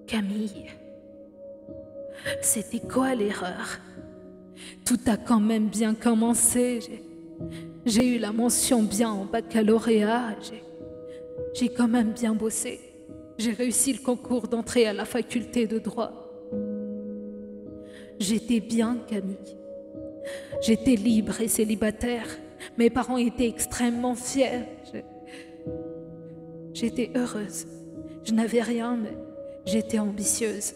Camille, c'était quoi l'erreur? Tout a quand même bien commencé. J'ai eu la mention bien en baccalauréat. J'ai quand même bien bossé. J'ai réussi le concours d'entrée à la faculté de droit. J'étais bien, Camille. J'étais libre et célibataire. Mes parents étaient extrêmement fiers. J'étais heureuse. Je n'avais rien, mais j'étais ambitieuse.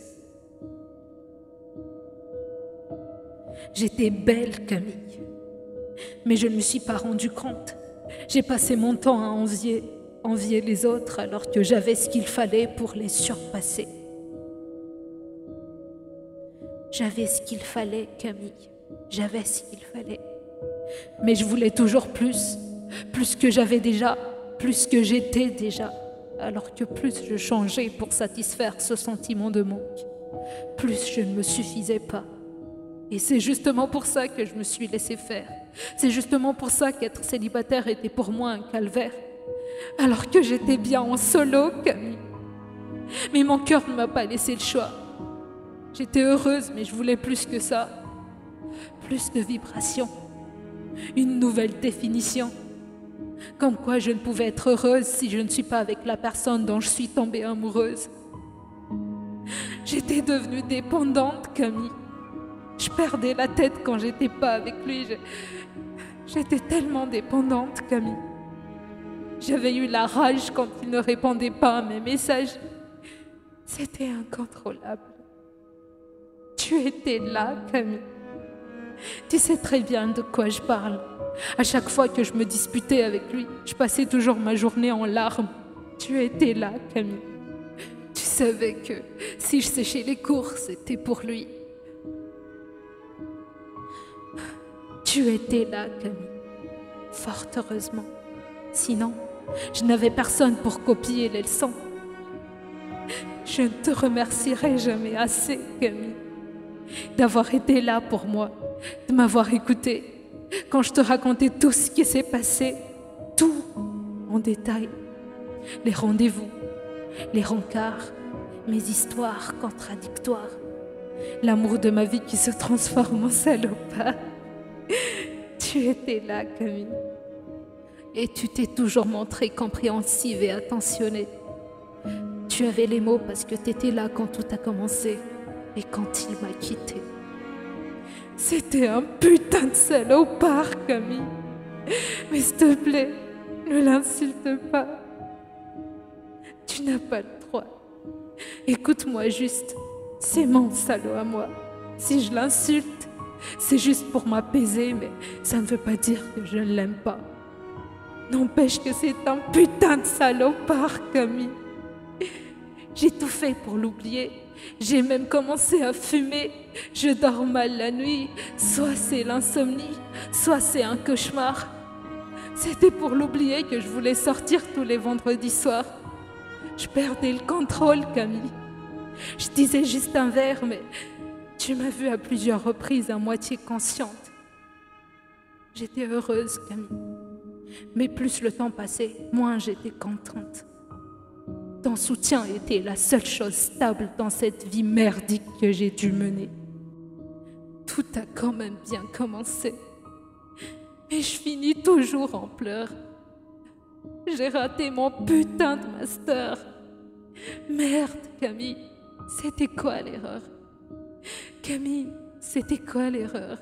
J'étais belle, Camille. Mais je ne me suis pas rendu compte. J'ai passé mon temps à envier les autres alors que j'avais ce qu'il fallait pour les surpasser. J'avais ce qu'il fallait, Camille. J'avais ce qu'il fallait. Mais je voulais toujours plus que j'avais déjà, plus que j'étais déjà. Alors que plus je changeais pour satisfaire ce sentiment de manque, plus je ne me suffisais pas. Et c'est justement pour ça que je me suis laissée faire. C'est justement pour ça qu'être célibataire était pour moi un calvaire. Alors que j'étais bien en solo, Camille. Mais mon cœur ne m'a pas laissé le choix. J'étais heureuse, mais je voulais plus que ça. Plus de vibrations. Une nouvelle définition. Comme quoi je ne pouvais être heureuse si je ne suis pas avec la personne dont je suis tombée amoureuse. J'étais devenue dépendante, Camille. Je perdais la tête quand j'étais pas avec lui. J'étais tellement dépendante, Camille. J'avais eu la rage quand il ne répondait pas à mes messages. C'était incontrôlable. Tu étais là, Camille. Tu sais très bien de quoi je parle. À chaque fois que je me disputais avec lui, je passais toujours ma journée en larmes. Tu étais là, Camille. Tu savais que si je séchais les cours, c'était pour lui. Tu étais là, Camille. Fort heureusement. Sinon, je n'avais personne pour copier les leçons. Je ne te remercierai jamais assez, Camille, d'avoir été là pour moi, de m'avoir écouté quand je te racontais tout ce qui s'est passé, tout en détail. Les rendez-vous, les rencarts, mes histoires contradictoires, l'amour de ma vie qui se transforme en salopard. Tu étais là, Camille. Et tu t'es toujours montrée compréhensive et attentionnée. Tu avais les mots parce que tu étais là quand tout a commencé et quand il m'a quittée. C'était un putain de salopard, Camille. Mais s'il te plaît, ne l'insulte pas. Tu n'as pas le droit. Écoute-moi juste. C'est mon salaud à moi. Si je l'insulte, c'est juste pour m'apaiser, mais ça ne veut pas dire que je ne l'aime pas. N'empêche que c'est un putain de salopard, Camille. J'ai tout fait pour l'oublier. J'ai même commencé à fumer. Je dors mal la nuit. Soit c'est l'insomnie, soit c'est un cauchemar. C'était pour l'oublier que je voulais sortir tous les vendredis soirs. Je perdais le contrôle, Camille. Je disais juste un verre, mais tu m'as vue à plusieurs reprises à moitié consciente. J'étais heureuse, Camille. Mais plus le temps passait, moins j'étais contente. Ton soutien était la seule chose stable dans cette vie merdique que j'ai dû mener. Tout a quand même bien commencé. Mais je finis toujours en pleurs. J'ai raté mon putain de master. Merde, Camille, c'était quoi l'erreur? Camille, c'était quoi l'erreur?